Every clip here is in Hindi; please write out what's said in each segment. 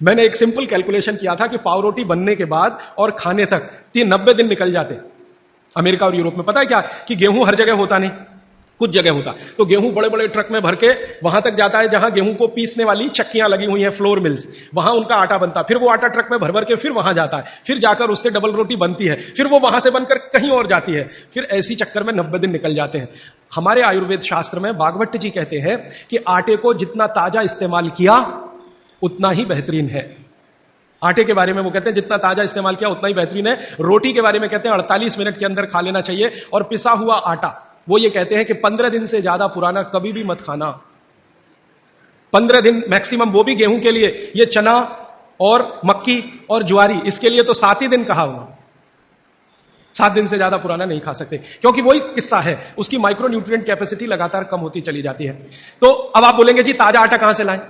मैंने एक सिंपल कैलकुलेशन किया था कि पाव रोटी बनने के बाद और खाने तक 90 दिन निकल जाते अमेरिका और यूरोप में। पता है क्या कि गेहूं हर जगह होता नहीं, कुछ जगह होता। तो गेहूं बड़े बड़े ट्रक में भर के वहां तक जाता है जहां गेहूं को पीसने वाली चक्कियां लगी हुई हैं, फ्लोर मिल्स, वहां उनका आटा बनता, फिर वो आटा ट्रक में भर भर के फिर वहां जाता है, फिर जाकर उससे डबल रोटी बनती है, फिर वो वहां से बनकर कहीं और जाती है, फिर ऐसी चक्कर में 90 दिन निकल जाते हैं। हमारे आयुर्वेद शास्त्र में भागवत जी कहते हैं कि आटे को जितना ताजा इस्तेमाल किया उतना ही बेहतरीन है। आटे के बारे में वो कहते हैं जितना ताजा इस्तेमाल किया उतना ही बेहतरीन है। रोटी के बारे में कहते हैं 48 मिनट के अंदर खा लेना चाहिए। और पिसा हुआ आटा वो ये कहते हैं कि 15 दिन से ज्यादा पुराना कभी भी मत खाना। 15 दिन मैक्सिमम, वो भी गेहूं के लिए। ये चना और मक्की और ज्वारी, इसके लिए तो 7 ही दिन कहा हुआ। 7 दिन से ज्यादा पुराना नहीं खा सकते, क्योंकि वही किस्सा है, उसकी माइक्रो न्यूट्रिएंट कैपेसिटी लगातार कम होती चली जाती है। तो अब आप बोलेंगे जी ताजा आटा कहां से लाएं?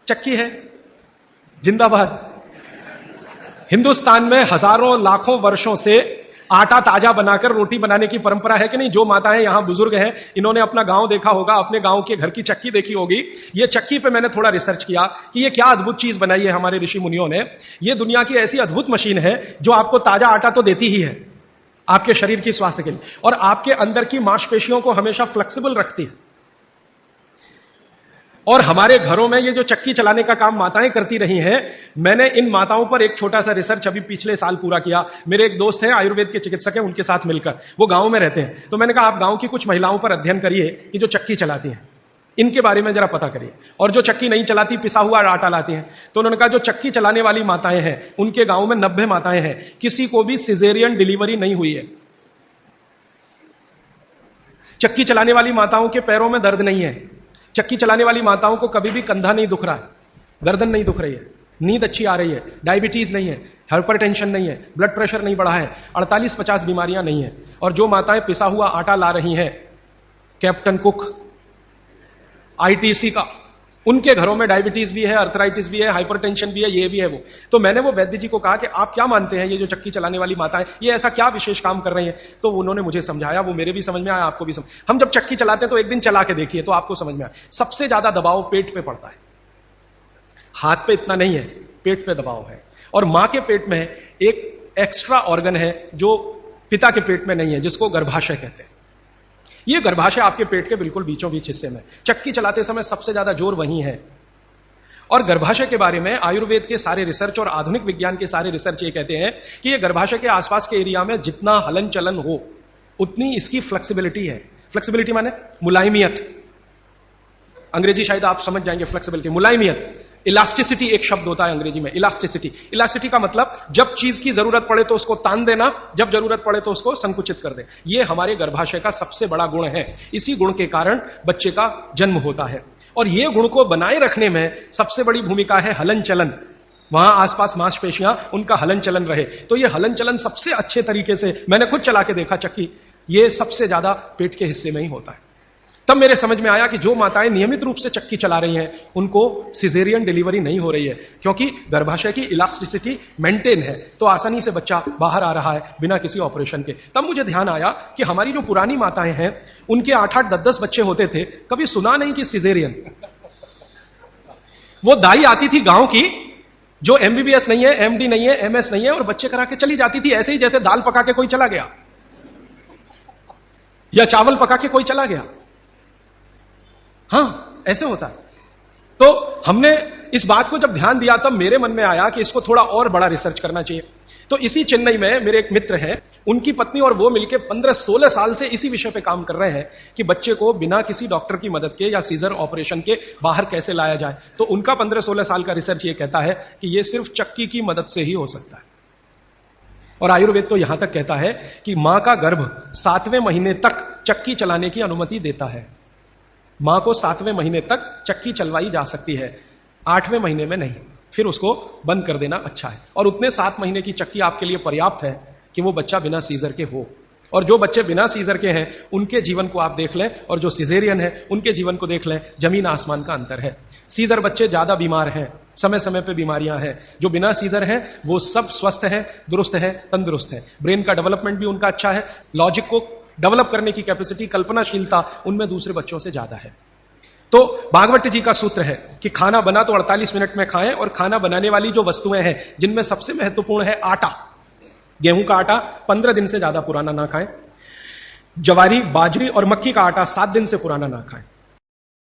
चक्की है, जिंदाबाद। हिंदुस्तान में हजारों लाखों वर्षों से आटा ताजा बनाकर रोटी बनाने की परंपरा है कि नहीं? जो माताएं यहां बुजुर्ग हैं, इन्होंने अपना गांव देखा होगा, अपने गांव के घर की चक्की देखी होगी। ये चक्की पे मैंने थोड़ा रिसर्च किया कि ये क्या अद्भुत चीज बनाई है हमारे ऋषि मुनियों ने। ये दुनिया की ऐसी अद्भुत मशीन है जो आपको ताजा आटा तो देती ही है आपके शरीर की स्वास्थ्य के लिए, और आपके अंदर की मांसपेशियों को हमेशा फ्लेक्सिबल रखती है। और हमारे घरों में ये जो चक्की चलाने का काम माताएं करती रही हैं, मैंने इन माताओं पर एक छोटा सा रिसर्च अभी पिछले साल पूरा किया। मेरे एक दोस्त हैं, आयुर्वेद के चिकित्सक हैं, उनके साथ मिलकर, वो गांव में रहते हैं। तो मैंने कहा आप गांव की कुछ महिलाओं पर अध्ययन करिए कि जो चक्की चलाती हैं, इनके बारे में जरा पता करिए। और जो चक्की नहीं चलाती, पिसा हुआ आटा लाती हैं। तो उन्होंने कहा जो चक्की चलाने वाली माताएं हैं, उनके गांव में 90 माताएं हैं, किसी को भी सिजेरियन डिलीवरी नहीं हुई है। चक्की चलाने वाली माताओं के पैरों में दर्द नहीं है। चक्की चलाने वाली माताओं को कभी भी कंधा नहीं दुख रहा है, गर्दन नहीं दुख रही है, नींद अच्छी आ रही है, डायबिटीज नहीं है, हाइपरटेंशन नहीं है, ब्लड प्रेशर नहीं बढ़ा है, 48-50 बीमारियां नहीं है। और जो माताएं पिसा हुआ आटा ला रही हैं, कैप्टन कुक, आईटीसी का, उनके घरों में डायबिटीज भी है, अर्थराइटिस भी है, हाइपरटेंशन भी है, ये भी है वो। तो मैंने वो वैद्य जी को कहा कि आप क्या मानते हैं ये जो चक्की चलाने वाली माताएं, ये ऐसा क्या विशेष काम कर रही हैं? तो उन्होंने मुझे समझाया, वो मेरे भी समझ में आया, आपको भी समझ। हम जब चक्की चलाते हैं तो एक दिन चला के देखिए तो आपको समझ में आया। सबसे ज्यादा दबाव पेट पे पड़ता है, हाथ पे इतना नहीं है, पेट पे दबाव है। और मां के पेट में एक एक्स्ट्रा ऑर्गन है जो पिता के पेट में नहीं है, जिसको गर्भाशय कहते हैं। ये गर्भाशय आपके पेट के बिल्कुल बीचों बीच हिस्से में। चक्की चलाते समय सबसे ज्यादा जोर वहीं है। और गर्भाशय के बारे में आयुर्वेद के सारे रिसर्च और आधुनिक विज्ञान के सारे रिसर्च ये कहते हैं कि ये गर्भाशय के आसपास के एरिया में जितना हलन चलन हो उतनी इसकी फ्लेक्सिबिलिटी है। फ्लेक्सिबिलिटी माने मुलायमियत, अंग्रेजी शायद आप समझ जाएंगे। फ्लेक्सिबिलिटी, मुलायमियत, इलास्टिसिटी एक शब्द होता है अंग्रेजी में, इलास्टिसिटी। इलास्टिसिटी का मतलब जब चीज की जरूरत पड़े तो उसको तान देना, जब जरूरत पड़े तो उसको संकुचित कर दे। ये हमारे गर्भाशय का सबसे बड़ा गुण है। इसी गुण के कारण बच्चे का जन्म होता है। और ये गुण को बनाए रखने में सबसे बड़ी भूमिका है हलन चलन। वहां आसपास मांसपेशियां, उनका हलन चलन रहे। तो ये हलन चलन सबसे अच्छे तरीके से, मैंने खुद चला के देखा चक्की, ये सबसे ज्यादा पेट के हिस्से में ही होता है। तब मेरे समझ में आया कि जो माताएं नियमित रूप से चक्की चला रही हैं उनको सिजेरियन डिलीवरी नहीं हो रही है, क्योंकि गर्भाशय की इलास्टिसिटी मेंटेन है, तो आसानी से बच्चा बाहर आ रहा है बिना किसी ऑपरेशन के। तब मुझे ध्यान आया कि हमारी जो पुरानी माताएं हैं उनके 8-8, 10-10 बच्चे होते थे, कभी सुना नहीं कि सिजेरियन। वो दाई आती थी गांव की, जो एमबीबीएस नहीं है, एमडी नहीं है, एमएस नहीं है, और बच्चे करा के चली जाती थी, ऐसे ही जैसे दाल पका के कोई चला गया या चावल पका के कोई चला गया। हाँ, ऐसे होता है। तो हमने इस बात को जब ध्यान दिया तब मेरे मन में आया कि इसको थोड़ा और बड़ा रिसर्च करना चाहिए। तो इसी चेन्नई में मेरे एक मित्र हैं, उनकी पत्नी और वो मिलकर 15-16 साल से इसी विषय पे काम कर रहे हैं कि बच्चे को बिना किसी डॉक्टर की मदद के या सीजर ऑपरेशन के बाहर कैसे लाया जाए। तो उनका 15-16 साल का रिसर्च ये कहता है कि ये सिर्फ चक्की की मदद से ही हो सकता है। और आयुर्वेद तो यहां तक कहता है कि मां का गर्भ 7वें महीने तक चक्की चलाने की अनुमति देता है। मां को 7वें महीने तक चक्की चलवाई जा सकती है, 8वें महीने में नहीं, फिर उसको बंद कर देना अच्छा है। और उतने 7 महीने की चक्की आपके लिए पर्याप्त है कि वो बच्चा बिना सीजर के हो। और जो बच्चे बिना सीजर के हैं उनके जीवन को आप देख लें, और जो सिजेरियन है उनके जीवन को देख लें, जमीन आसमान का अंतर है। सीजर बच्चे ज्यादा बीमार हैं, समय समय पे बीमारियां हैं। जो बिना सीजर हैं वो सब स्वस्थ हैं, दुरुस्त हैं, तंदुरुस्त हैं। ब्रेन का डेवलपमेंट भी उनका अच्छा है, लॉजिक को डेवलप करने की कैपेसिटी, कल्पनाशीलता उनमें दूसरे बच्चों से ज्यादा है। तो भागवत जी का सूत्र है कि खाना बना तो 48 मिनट में खाएं, और खाना बनाने वाली जो वस्तुएं हैं जिनमें सबसे महत्वपूर्ण है आटा, गेहूं का आटा 15 दिन से ज्यादा पुराना ना खाएं, जवारी, बाजरी और मक्की का आटा 7 दिन से पुराना ना खाएं।